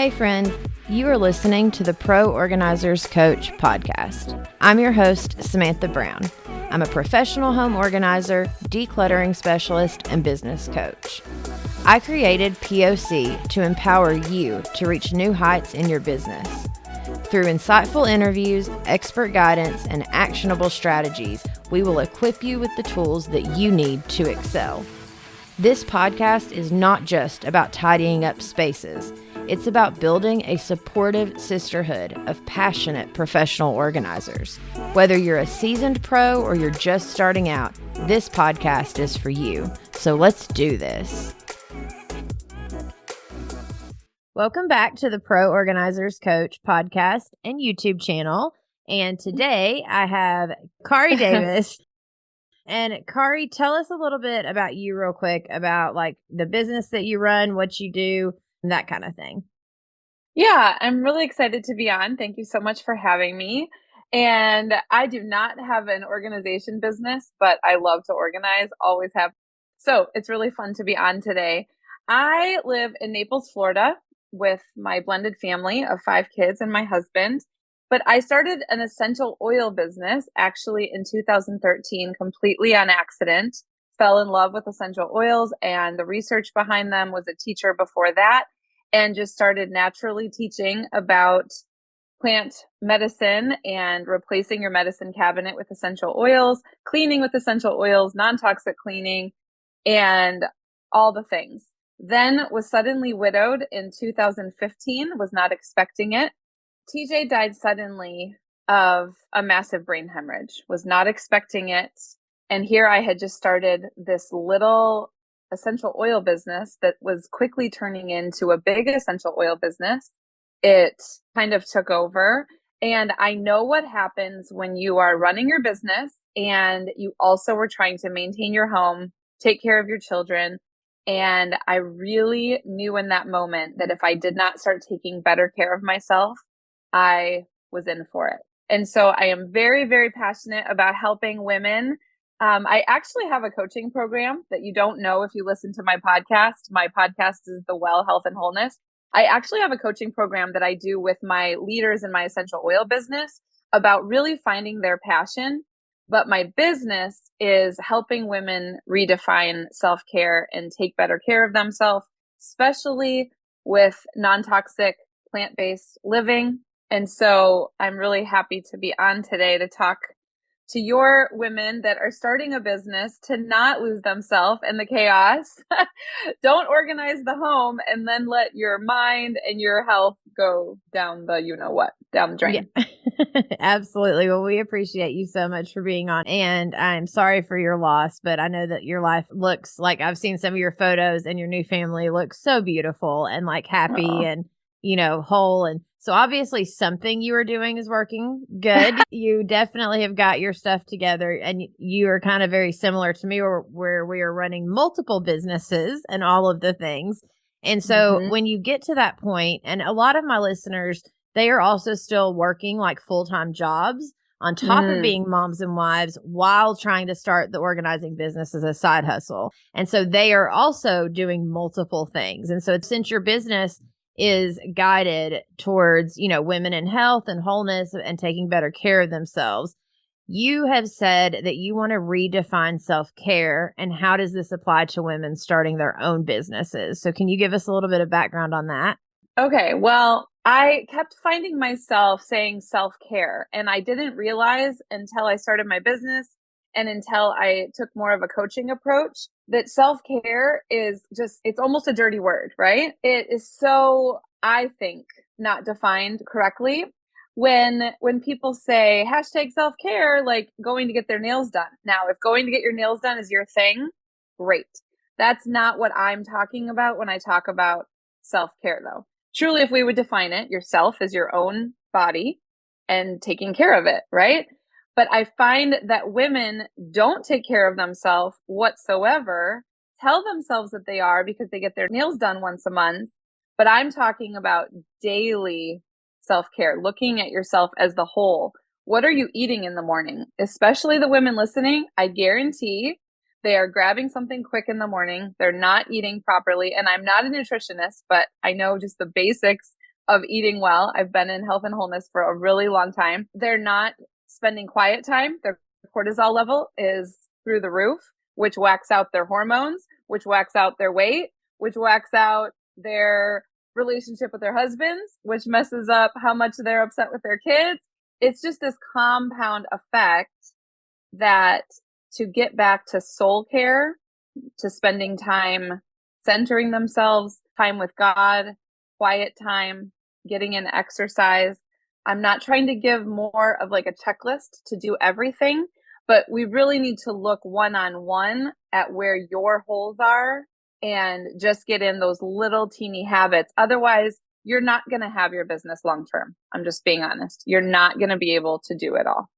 Hey friend, you are listening to the Pro Organizers Coach podcast. I'm your host, Samantha Brown. I'm a professional home organizer, decluttering specialist, and business coach. I created POC to empower you to reach new heights in your business. Through insightful interviews, expert guidance, and actionable strategies, we will equip you with the tools that you need to excel. This podcast is not just about tidying up spaces. It's about building a supportive sisterhood of passionate professional organizers. Whether you're a seasoned pro or you're just starting out, this podcast is for you. So let's do this. Welcome back to the Pro Organizers Coach podcast and YouTube channel. And today I have Kari Davis. And Kari, tell us a little bit about you real quick, about like the business that you run, what you do, and that kind of thing. Yeah, I'm really excited to be on. Thank you so much for having me. And I do not have an organization business, but I love to organize, always have. So it's really fun to be on today. I live in Naples, Florida with my blended family of 5 kids and my husband. But I started an essential oil business actually in 2013, completely on accident. Fell in love with essential oils and the research behind them. Was a teacher before that and just started naturally teaching about plant medicine and replacing your medicine cabinet with essential oils, cleaning with essential oils, non-toxic cleaning, and all the things. Then was suddenly widowed in 2015, was not expecting it. TJ died suddenly of a massive brain hemorrhage, was not expecting it. And here I had just started this little essential oil business that was quickly turning into a big essential oil business. It kind of took over. And I know what happens when you are running your business and you also were trying to maintain your home, take care of your children. And I really knew in that moment that if I did not start taking better care of myself, I was in for it. And so I am very, very passionate about helping women. I actually have a coaching program that you don't know if you listen to my podcast. My podcast is the Well, Health, and Wholeness. I actually have a coaching program that I do with my leaders in my essential oil business about really finding their passion. But my business is helping women redefine self-care and take better care of themselves, especially with non-toxic plant-based living. And so I'm really happy to be on today to talk to your women that are starting a business to not lose themselves in the chaos. Don't organize the home and then let your mind and your health go down the, down the drain. Yeah, absolutely. Well, we appreciate you so much for being on. And I'm sorry for your loss, but I know that your life looks like I've seen some of your photos and your new family looks so beautiful and like happy and, whole. And so obviously something you are doing is working good. You definitely have got your stuff together and you are kind of very similar to me where we are running multiple businesses and all of the things. And so when you get to that point, and a lot of my listeners, they are also still working like full-time jobs on top of being moms and wives while trying to start the organizing business as a side hustle. And so they are also doing multiple things. And so since your business is guided towards, women in health and wholeness and taking better care of themselves, you have said that you want to redefine self-care. And how does this apply to women starting their own businesses? So can you give us a little bit of background on that? Okay, well, I kept finding myself saying self-care, and I didn't realize until I started my business and until I took more of a coaching approach that self-care is it's almost a dirty word, right? It is so, I think, not defined correctly. When people say hashtag self-care, like going to get their nails done. Now, if going to get your nails done is your thing, great. That's not what I'm talking about when I talk about self-care though. Truly, if we would define it, yourself as your own body and taking care of it, right? But I find that women don't take care of themselves whatsoever, tell themselves that they are because they get their nails done once a month. But I'm talking about daily self-care, looking at yourself as the whole. What are you eating in the morning? Especially the women listening, I guarantee they are grabbing something quick in the morning. They're not eating properly. And I'm not a nutritionist, but I know just the basics of eating well. I've been in health and wholeness for a really long time. They're not spending quiet time. Their cortisol level is through the roof, which whacks out their hormones, which whacks out their weight, which whacks out their relationship with their husbands, which messes up how much they're upset with their kids. It's just this compound effect that to get back to soul care, to spending time centering themselves, time with God, quiet time, getting in exercise. I'm not trying to give more of like a checklist to do everything, but we really need to look one-on-one at where your holes are and just get in those little teeny habits. Otherwise, you're not going to have your business long term. I'm just being honest. You're not going to be able to do it all.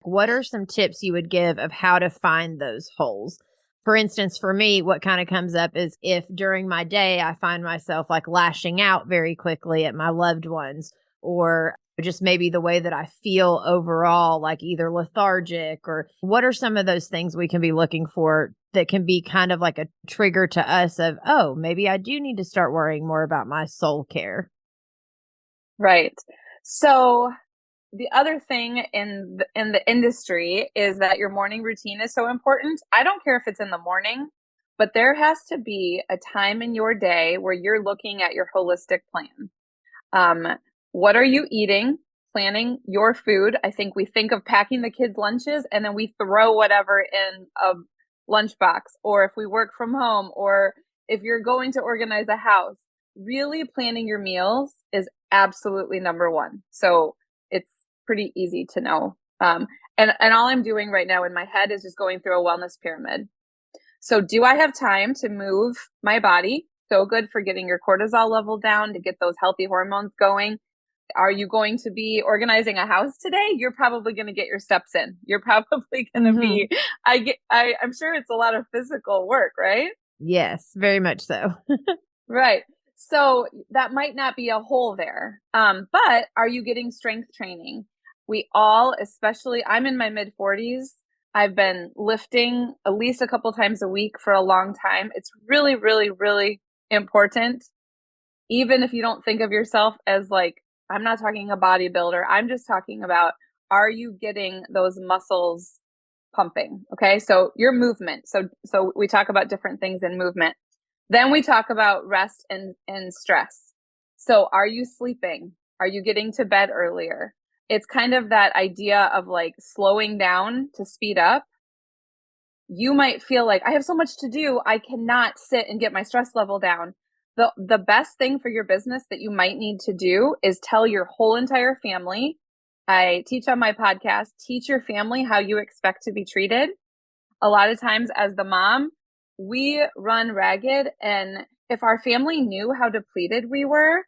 What are some tips you would give of how to find those holes? For instance, for me, what kind of comes up is if during my day I find myself like lashing out very quickly at my loved ones, or just maybe the way that I feel overall, like either lethargic, or what are some of those things we can be looking for that can be kind of like a trigger to us of, oh, maybe I do need to start worrying more about my soul care. Right. So the other thing in the industry is that your morning routine is so important. I don't care if it's in the morning, but there has to be a time in your day where you're looking at your holistic plan. What are you eating? Planning your food. I think we think of packing the kids' lunches and then we throw whatever in a lunchbox, or if we work from home, or if you're going to organize a house, really planning your meals is absolutely number one. So it's pretty easy to know. And all I'm doing right now in my head is just going through a wellness pyramid. So do I have time to move my body? So good for getting your cortisol level down, to get those healthy hormones going. Are you going to be organizing a house today? You're probably going to get your steps in. You're probably going to be, I'm sure it's a lot of physical work, right? Yes, very much so. Right. So that might not be a hole there. But are you getting strength training? We all, especially, I'm in my mid 40s. I've been lifting at least a couple times a week for a long time. It's really, really, really important. Even if you don't think of yourself as like, I'm not talking a bodybuilder. I'm just talking about, are you getting those muscles pumping? Okay. So your movement. So we talk about different things in movement. Then we talk about rest and stress. So are you sleeping? Are you getting to bed earlier? It's kind of that idea of like slowing down to speed up. You might feel like I have so much to do. I cannot sit and get my stress level down. The best thing for your business that you might need to do is tell your whole entire family. I teach on my podcast, teach your family how you expect to be treated. A lot of times as the mom, we run ragged, and if our family knew how depleted we were,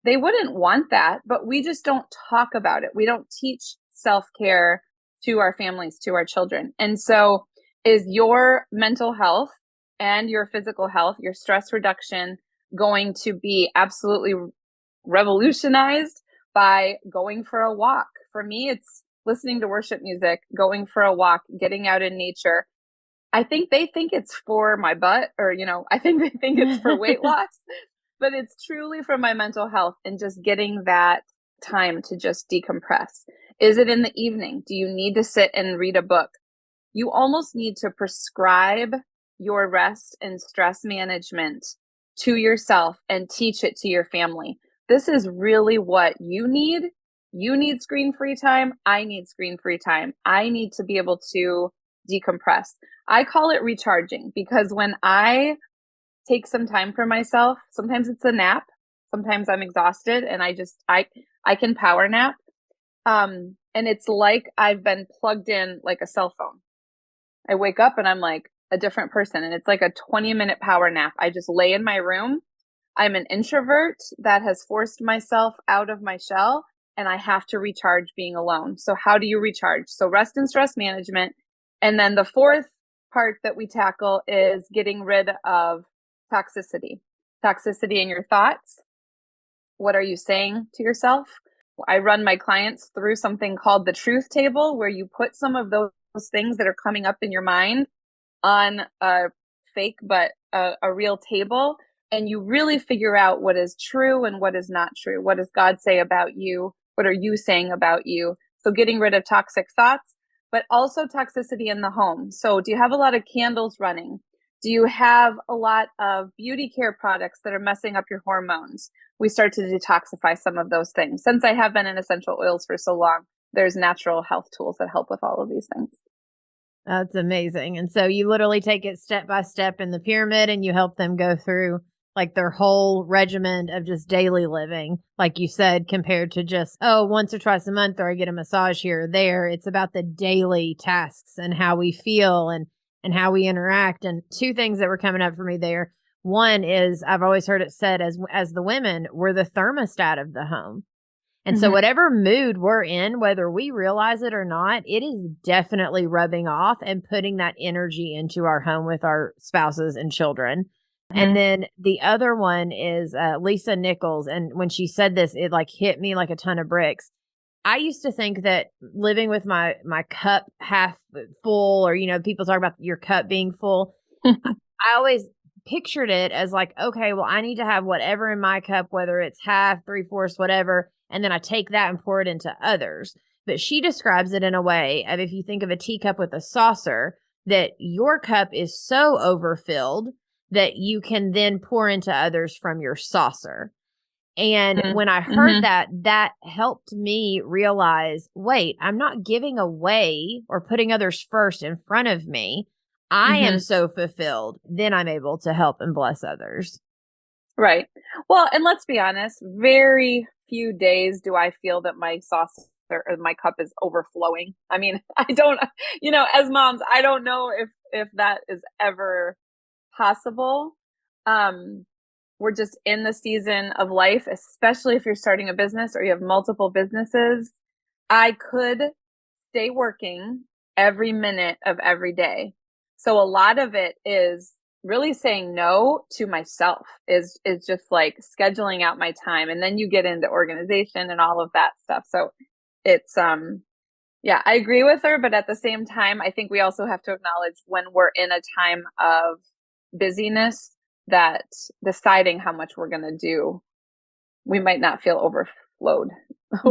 they wouldn't want that, but we just don't talk about it. We don't teach self-care to our families, to our children. And so is your mental health and your physical health, your stress reduction, going to be absolutely revolutionized by going for a walk? For me, it's listening to worship music, going for a walk, getting out in nature. I think they think it's for my butt, or, I think they think it's for weight loss, but it's truly for my mental health and just getting that time to just decompress. Is it in the evening? Do you need to sit and read a book? You almost need to prescribe your rest and stress management to yourself and teach it to your family. This is really what you need. You need screen-free time. I need screen-free time. I need to be able to decompress. I call it recharging, because when I take some time for myself, sometimes it's a nap, sometimes I'm exhausted and I can power nap. And it's like I've been plugged in like a cell phone. I wake up and I'm like a different person, and it's like a 20-minute power nap. I just lay in my room. I'm an introvert that has forced myself out of my shell, and I have to recharge being alone. So how do you recharge? So rest and stress management. And then the fourth part that we tackle is getting rid of toxicity. Toxicity in your thoughts. What are you saying to yourself? I run my clients through something called the truth table, where you put some of those things that are coming up in your mind on a fake but a real table, and you really figure out what is true and what is not true. What does God say about you? What are you saying about you? So getting rid of toxic thoughts, but also toxicity in the home. So do you have a lot of candles running? Do you have a lot of beauty care products that are messing up your hormones? We start to detoxify some of those things. Since I have been in essential oils for so long, there's natural health tools that help with all of these things. That's amazing. And so you literally take it step by step in the pyramid and you help them go through like their whole regimen of just daily living, like you said, compared to just, oh, once or twice a month, or I get a massage here or there. It's about the daily tasks and how we feel and how we interact. And two things that were coming up for me there. One is I've always heard it said as the women, we're the thermostat of the home. And so whatever mood we're in, whether we realize it or not, it is definitely rubbing off and putting that energy into our home with our spouses and children. And then the other one is Lisa Nichols. And when she said this, it like hit me like a ton of bricks. I used to think that living with my cup half full, or, people talk about your cup being full. I always pictured it as like, okay, well, I need to have whatever in my cup, whether it's half, 3/4, whatever. And then I take that and pour it into others. But she describes it in a way of, if you think of a teacup with a saucer, that your cup is so overfilled that you can then pour into others from your saucer. And when I heard that helped me realize, wait, I'm not giving away or putting others first in front of me. I am so fulfilled. Then I'm able to help and bless others. Right. Well, and let's be honest, very few days do I feel that my saucer or my cup is overflowing. I mean, I don't, as moms, I don't know if that is ever possible. We're just in the season of life, especially if you're starting a business or you have multiple businesses. I could stay working every minute of every day. So a lot of it is really saying no to myself, is just like scheduling out my time. And then you get into organization and all of that stuff. So it's, yeah, I agree with her. But at the same time, I think we also have to acknowledge when we're in a time of busyness, that deciding how much we're going to do, we might not feel overflowed.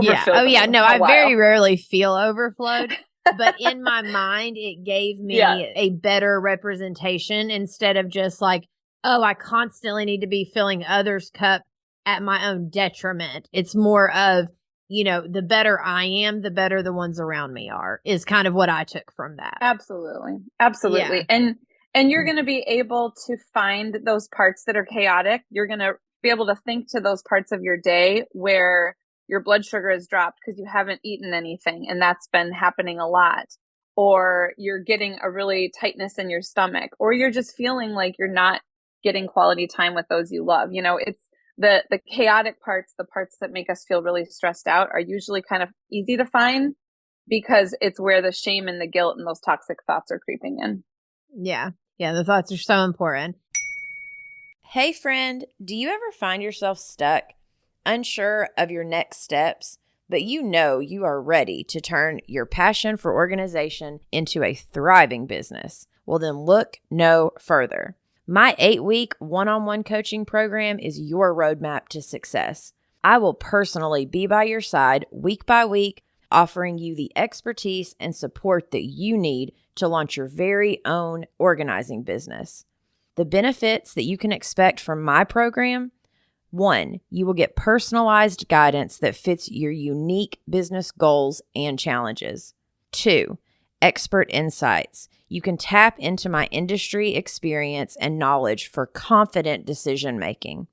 Yeah. Oh, yeah. No, I very rarely feel overflowed. But in my mind, it gave me a better representation instead of just like, oh, I constantly need to be filling others' cup at my own detriment. It's more of, the better I am, the better the ones around me are, is kind of what I took from that. Absolutely. Absolutely. Yeah. And you're going to be able to find those parts that are chaotic. You're going to be able to think to those parts of your day where your blood sugar has dropped because you haven't eaten anything, and that's been happening a lot. Or you're getting a really tightness in your stomach, or you're just feeling like you're not getting quality time with those you love. It's the chaotic parts, the parts that make us feel really stressed out, are usually kind of easy to find because it's where the shame and the guilt and those toxic thoughts are creeping in. Yeah. Yeah, the thoughts are so important. Hey, friend, do you ever find yourself stuck, unsure of your next steps, but you are ready to turn your passion for organization into a thriving business? Well, then look no further. My 8-week one-on-one coaching program is your roadmap to success. I will personally be by your side week by week, offering you the expertise and support that you need to launch your very own organizing business. The benefits that you can expect from my program: 1, you will get personalized guidance that fits your unique business goals and challenges. 2, expert insights. You can tap into my industry experience and knowledge for confident decision making.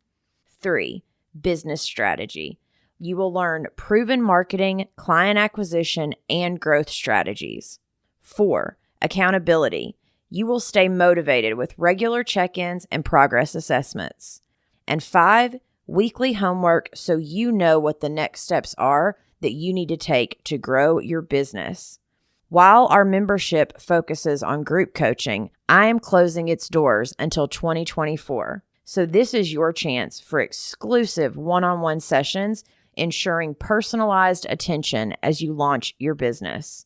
3, business strategy. You will learn proven marketing, client acquisition, and growth strategies. 4, accountability. You will stay motivated with regular check-ins and progress assessments. And 5, weekly homework so you know what the next steps are that you need to take to grow your business. While our membership focuses on group coaching, I am closing its doors until 2024. So this is your chance for exclusive one-on-one sessions, ensuring personalized attention as you launch your business.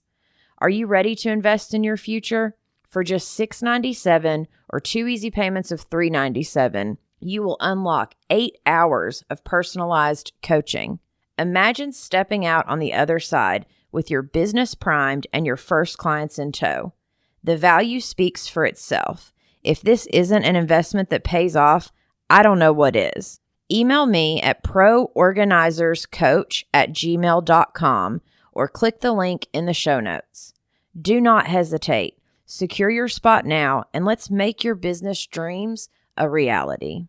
Are you ready to invest in your future? For just $697 or 2 easy payments of $397, you will unlock 8 hours of personalized coaching. Imagine stepping out on the other side with your business primed and your first clients in tow. The value speaks for itself. If this isn't an investment that pays off, I don't know what is. Email me at proorganizerscoach@gmail.com or click the link in the show notes. Do not hesitate. Secure your spot now and let's make your business dreams a reality.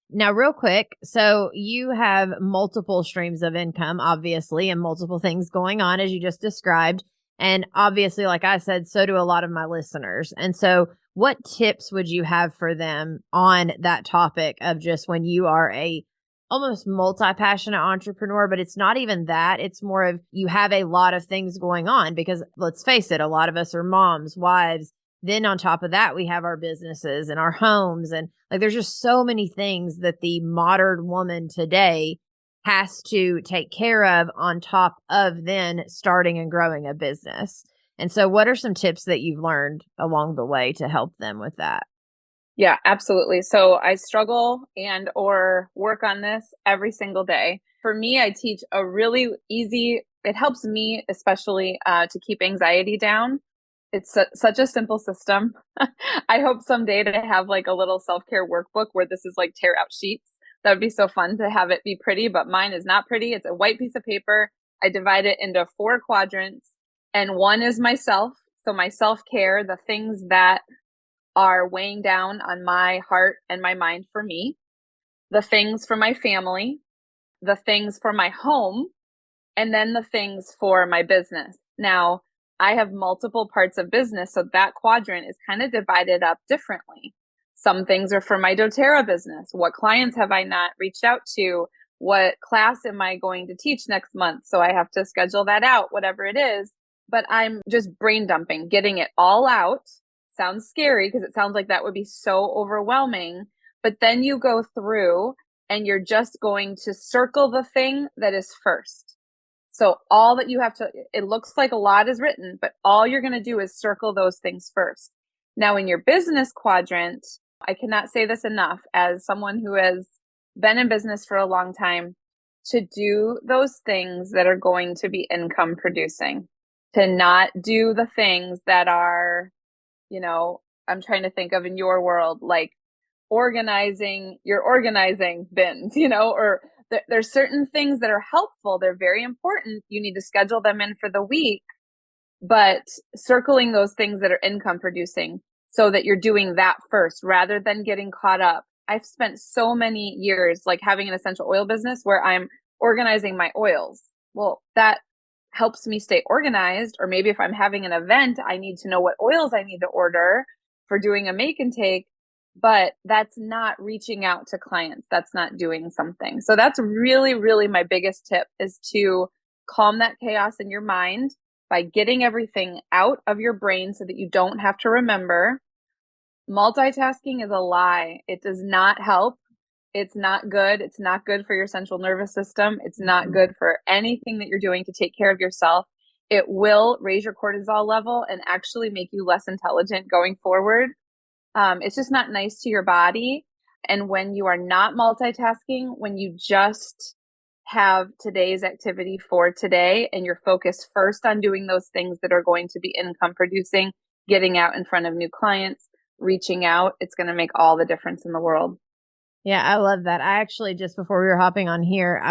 Now, real quick, so you have multiple streams of income, obviously, and multiple things going on, as you just described. And obviously, like I said, so do a lot of my listeners. And so what tips would you have for them on that topic of just when you are a almost multi-passionate entrepreneur, but it's not even that. It's more of you have a lot of things going on because let's face it, a lot of us are moms, wives. Then on top of that, we have our businesses and our homes. And like, there's just so many things that the modern woman today has to take care of on top of then starting and growing a business. And so what are some tips that you've learned along the way to help them with that? Yeah, absolutely. So I struggle and or work on this every single day. For me, I teach a really easy, it helps me especially to keep anxiety down. It's such a simple system. I hope someday to have like a little self-care workbook where this is like tear out sheets. That would be so fun to have it be pretty, but mine is not pretty. It's a white piece of paper. I divide it into 4 quadrants, and one is myself. So my self-care, the things that are weighing down on my heart and my mind for me, the things for my family, the things for my home, and then the things for my business. Now, I have multiple parts of business, so that quadrant is kind of divided up differently. Some things are for my doTERRA business. What clients have I not reached out to? What class am I going to teach next month? So I have to schedule that out, whatever it is. But I'm just brain dumping, getting it all out. Sounds scary because it sounds like that would be so overwhelming. But then you go through and you're just going to circle the thing that is first. So all that you have to, it looks like a lot is written, but all you're going to do is circle those things first. Now in your business quadrant, I cannot say this enough as someone who has been in business for a long time, to do those things that are going to be income producing, to not do the things that are, I'm trying to think of in your world, like organizing your organizing bins, or there's certain things that are helpful. They're very important. You need to schedule them in for the week, but circling those things that are income producing so that you're doing that first rather than getting caught up. I've spent so many years like having an essential oil business where I'm organizing my oils. Well, that helps me stay organized. Or maybe if I'm having an event, I need to know what oils I need to order for doing a make and take. But that's not reaching out to clients. That's not doing something. So that's really, really my biggest tip, is to calm that chaos in your mind by getting everything out of your brain so that you don't have to remember. Multitasking is a lie. It does not help. It's not good. It's not good for your central nervous system. It's not good for anything that you're doing to take care of yourself. It will raise your cortisol level and actually make you less intelligent going forward. It's just not nice to your body. And when you are not multitasking, when you just have today's activity for today and you're focused first on doing those things that are going to be income producing, getting out in front of new clients, reaching out, it's going to make all the difference in the world. Yeah, I love that. I actually, just before we were hopping on here,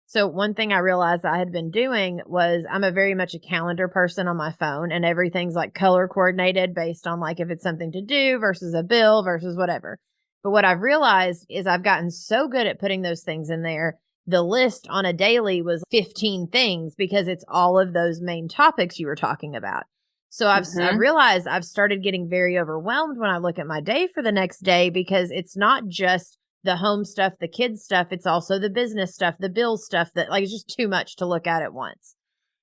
so one thing I realized I had been doing was I'm a very much a calendar person on my phone, and everything's like color coordinated based on like if it's something to do versus a bill versus whatever. But what I've realized is I've gotten so good at putting those things in there. The list on a daily was 15 things because it's all of those main topics you were talking about. So I've realized I've started getting very overwhelmed when I look at my day for the next day, because it's not just the home stuff, the kids stuff. It's also the business stuff, the bills stuff, that like, it's just too much to look at once.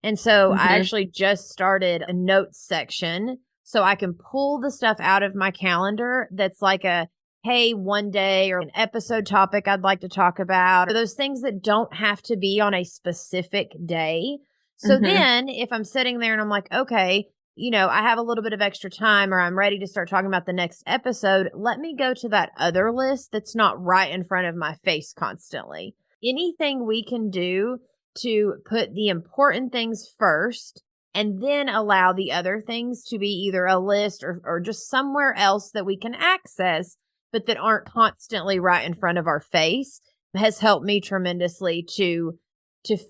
And so I actually just started a notes section so I can pull the stuff out of my calendar that's like a, hey, one day or an episode topic I'd like to talk about, or those things that don't have to be on a specific day. So then if I'm sitting there and I'm like, okay, I have a little bit of extra time or I'm ready to start talking about the next episode, let me go to that other list that's not right in front of my face constantly. Anything we can do to put the important things first and then allow the other things to be either a list or just somewhere else that we can access, but that aren't constantly right in front of our face has helped me tremendously to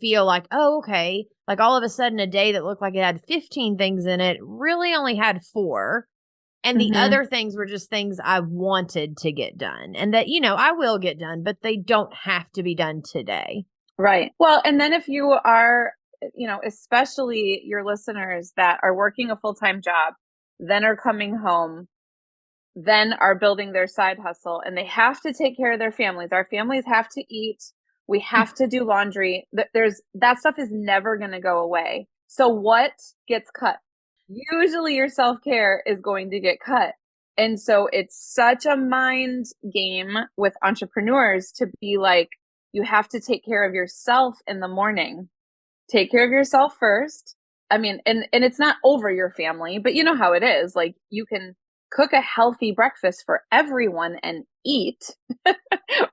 feel like, oh, okay, like all of a sudden a day that looked like it had 15 things in it really only had 4. And the Mm-hmm. other things were just things I wanted to get done and that, I will get done, but they don't have to be done today. Right. Well, and then if you are, especially your listeners that are working a full-time job, then are coming home, then are building their side hustle, and they have to take care of their families. Our families have to eat. We have to do laundry. That stuff is never going to go away. So what gets cut? Usually your self-care is going to get cut. And so it's such a mind game with entrepreneurs to be like, you have to take care of yourself in the morning. Take care of yourself first. I mean, and it's not over your family, but you know how it is. Like, you can cook a healthy breakfast for everyone and eat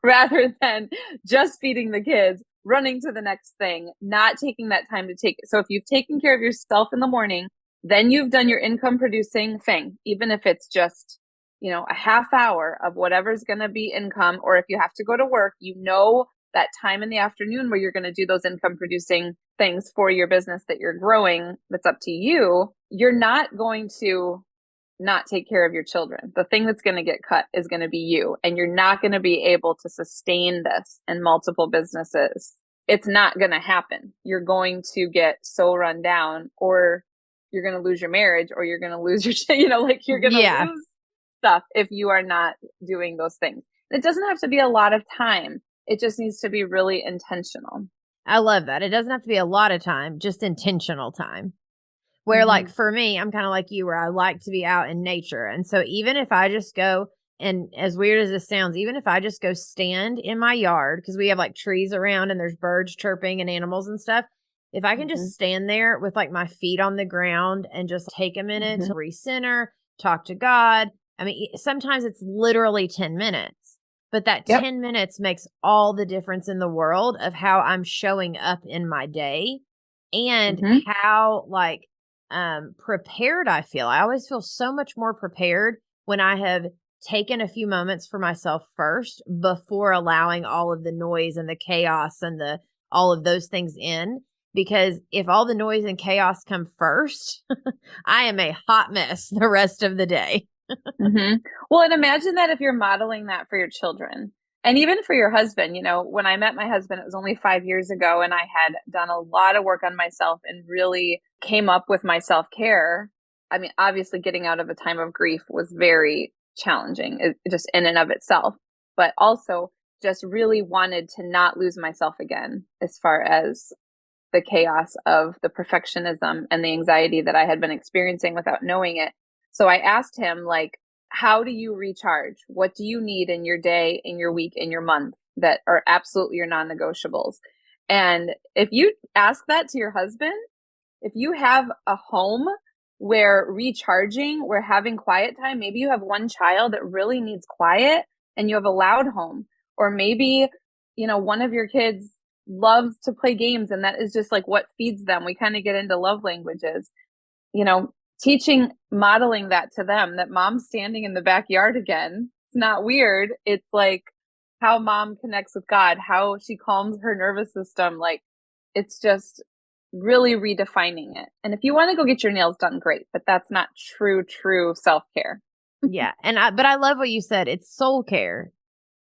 rather than just feeding the kids, running to the next thing, not taking that time to take. So if you've taken care of yourself in the morning, then you've done your income producing thing, even if it's just, a half hour of whatever's going to be income. Or if you have to go to work, that time in the afternoon where you're going to do those income producing things for your business that you're growing, that's up to you. You're not going to not take care of your children. The thing that's going to get cut is going to be you, and you're not going to be able to sustain this in multiple businesses. It's not going to happen. You're going to get so run down, or you're going to lose your marriage, or you're going to lose your, you're going to lose stuff if you are not doing those things. It doesn't have to be a lot of time. It just needs to be really intentional. I love that. It doesn't have to be a lot of time, just intentional time. Where like for me, I'm kind of like you, where I like to be out in nature. And so even if I just go, and as weird as this sounds, even if I just go stand in my yard, because we have like trees around and there's birds chirping and animals and stuff. If I can just stand there with like my feet on the ground and just take a minute to recenter, talk to God. I mean, sometimes it's literally 10 minutes, but that 10 minutes makes all the difference in the world of how I'm showing up in my day and how like prepared I feel. I always feel so much more prepared when I have taken a few moments for myself first before allowing all of the noise and the chaos and all of those things in. Because if all the noise and chaos come first, I am a hot mess the rest of the day. Well, and imagine that if you're modeling that for your children and even for your husband. When I met my husband, it was only 5 years ago, and I had done a lot of work on myself and really came up with my self-care. I mean, obviously getting out of a time of grief was very challenging, just in and of itself, but also just really wanted to not lose myself again as far as the chaos of the perfectionism and the anxiety that I had been experiencing without knowing it. So I asked him, like, how do you recharge? What do you need in your day, in your week, in your month that are absolutely your non-negotiables? And if you ask that to your husband, if you have a home where recharging, where having quiet time, maybe you have one child that really needs quiet and you have a loud home, or maybe, one of your kids loves to play games and that is just like what feeds them. We kind of get into love languages, modeling that to them, that mom's standing in the backyard again. It's not weird. It's like how mom connects with God, how she calms her nervous system. Like, it's just really redefining it. And if you want to go get your nails done, great, but that's not true self-care. Yeah. But I love what you said. It's soul care.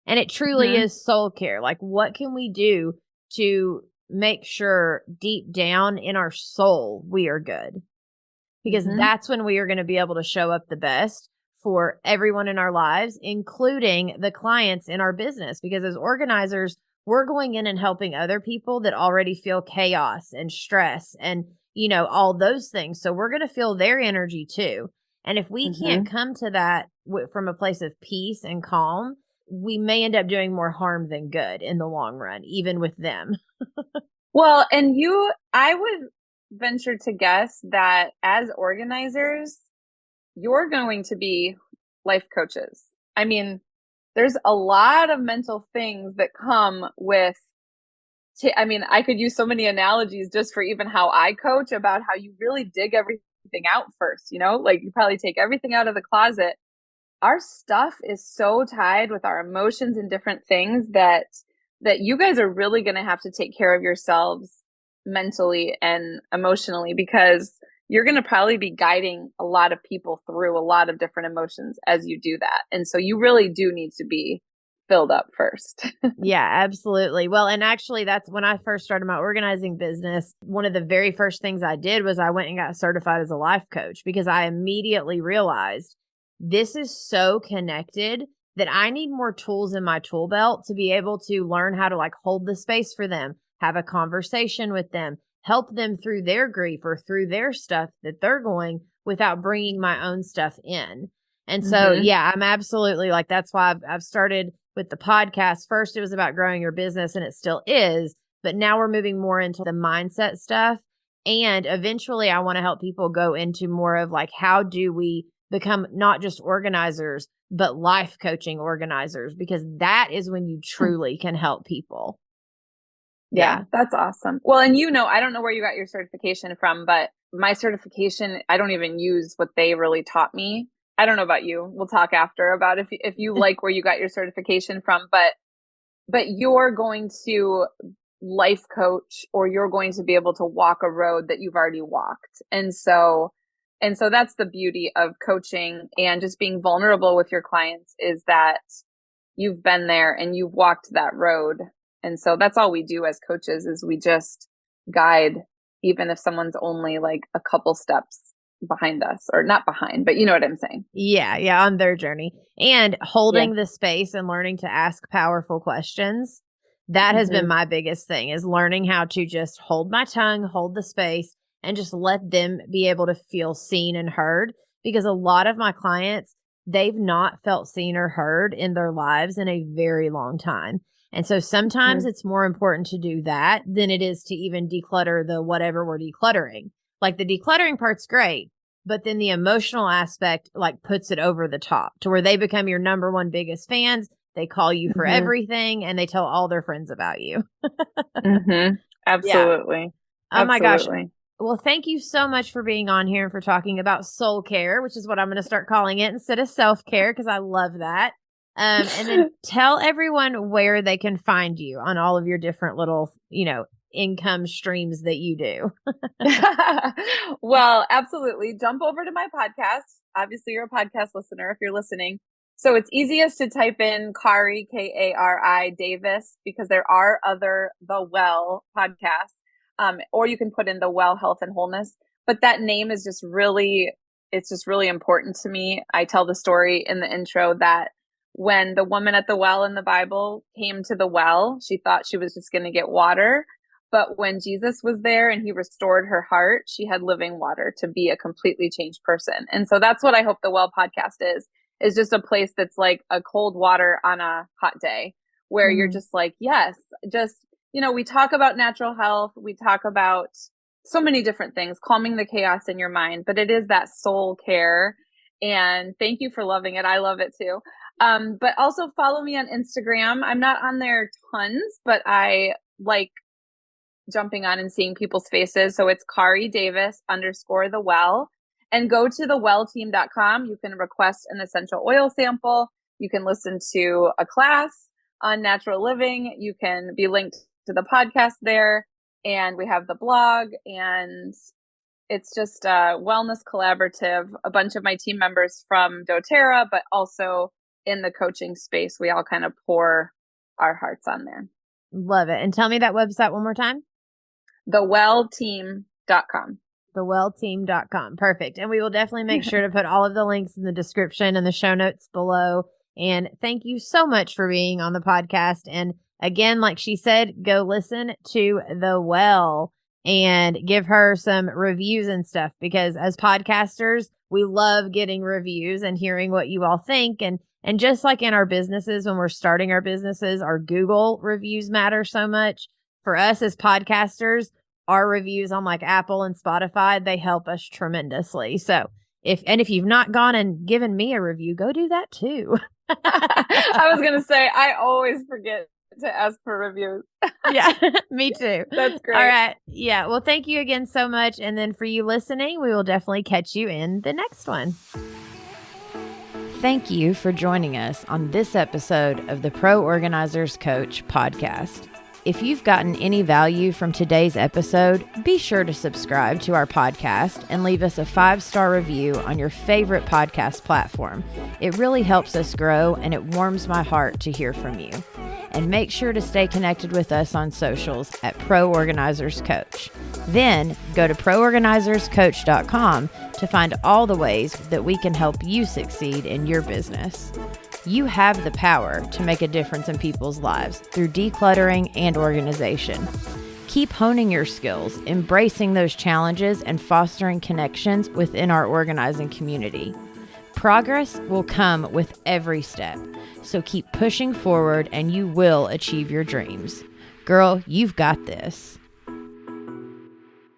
And it truly is soul care. Like, what can we do to make sure deep down in our soul we are good? Because that's when we are going to be able to show up the best for everyone in our lives, including the clients in our business. Because as organizers, we're going in and helping other people that already feel chaos and stress and, all those things. So we're going to feel their energy too. And if we can't come to that from a place of peace and calm, we may end up doing more harm than good in the long run, even with them. Well, and I would venture to guess that as organizers, you're going to be life coaches. I mean, there's a lot of mental things that come with I mean, I could use so many analogies just for even how I coach about how you really dig everything out first, like you probably take everything out of the closet. Our stuff is so tied with our emotions and different things that you guys are really going to have to take care of yourselves mentally and emotionally, because you're going to probably be guiding a lot of people through a lot of different emotions as you do that. And so you really do need to be filled up first. Yeah, absolutely. Well, and actually, that's when I first started my organizing business. One of the very first things I did was I went and got certified as a life coach, because I immediately realized this is so connected that I need more tools in my tool belt to be able to learn how to like hold the space for them, have a conversation with them, help them through their grief or through their stuff that they're going without bringing my own stuff in. And so, yeah, I'm absolutely like, that's why I've started with the podcast. First, it was about growing your business, and it still is, but now we're moving more into the mindset stuff. And eventually I want to help people go into more of like, how do we become not just organizers, but life coaching organizers? Because that is when you truly can help people. Yeah, that's awesome. Well, and I don't know where you got your certification from, but my certification, I don't even use what they really taught me. I don't know about you. We'll talk after about if you like where you got your certification from, but you're going to life coach, or you're going to be able to walk a road that you've already walked. And so that's the beauty of coaching and just being vulnerable with your clients, is that you've been there and you've walked that road. And so that's all we do as coaches, is we just guide, even if someone's only like a couple steps behind us, or not behind, but you know what I'm saying? Yeah, on their journey. And holding the space and learning to ask powerful questions. That has been my biggest thing, is learning how to just hold my tongue, hold the space, and just let them be able to feel seen and heard. Because a lot of my clients, they've not felt seen or heard in their lives in a very long time. And so sometimes it's more important to do that than it is to even declutter the whatever we're decluttering. Like the decluttering part's great, but then the emotional aspect like puts it over the top to where they become your number one biggest fans. They call you for everything, and they tell all their friends about you. Absolutely. Oh my gosh. Well, thank you so much for being on here and for talking about soul care, which is what I'm going to start calling it instead of self-care, because I love that. And then tell everyone where they can find you on all of your different little, income streams that you do. Well, absolutely. Jump over to my podcast. Obviously, you're a podcast listener if you're listening. So it's easiest to type in Kari, Kari Davis, because there are other The Well podcasts. Or you can put in The Well Health and Wholeness. But that name is it's just really important to me. I tell the story in the intro that when the woman at the well in the Bible came to the well, she thought she was just going to get water. But when Jesus was there and he restored her heart, she had living water to be a completely changed person. And so that's what I hope the Well podcast is just a place that's like a cold water on a hot day, where you're just like, yes, just, we talk about natural health. We talk about so many different things, calming the chaos in your mind, but it is that soul care. And thank you for loving it. I love it too. But also follow me on Instagram. I'm not on there tons, but I like jumping on and seeing people's faces. So it's Kari Davis _the well, and go to thewellteam.com. You can request an essential oil sample. You can listen to a class on natural living. You can be linked to the podcast there. And we have the blog, and it's just a wellness collaborative. A bunch of my team members from doTERRA, but also in the coaching space, we all kind of pour our hearts on there. Love it. And tell me that website one more time. Thewellteam.com. Thewellteam.com. Perfect. And we will definitely make sure to put all of the links in the description and the show notes below. And thank you so much for being on the podcast. And again, like she said, go listen to The Well and give her some reviews and stuff, because as podcasters, we love getting reviews and hearing what you all think. And just like in our businesses, when we're starting our businesses, our Google reviews matter so much. For us as podcasters, our reviews on like Apple and Spotify, they help us tremendously. So if you've not gone and given me a review, go do that too. I was going to say, I always forget to ask for reviews. Yeah, me too. That's great. All right. Yeah. Well, thank you again so much. And then for you listening, we will definitely catch you in the next one. Thank you for joining us on this episode of the Pro Organizers Coach podcast. If you've gotten any value from today's episode, be sure to subscribe to our podcast and leave us a 5-star review on your favorite podcast platform. It really helps us grow, and it warms my heart to hear from you. And make sure to stay connected with us on socials at Pro Organizers Coach. Then go to proorganizerscoach.com to find all the ways that we can help you succeed in your business. You have the power to make a difference in people's lives through decluttering and organization. Keep honing your skills, embracing those challenges, and fostering connections within our organizing community. Progress will come with every step, so keep pushing forward and you will achieve your dreams. Girl, you've got this.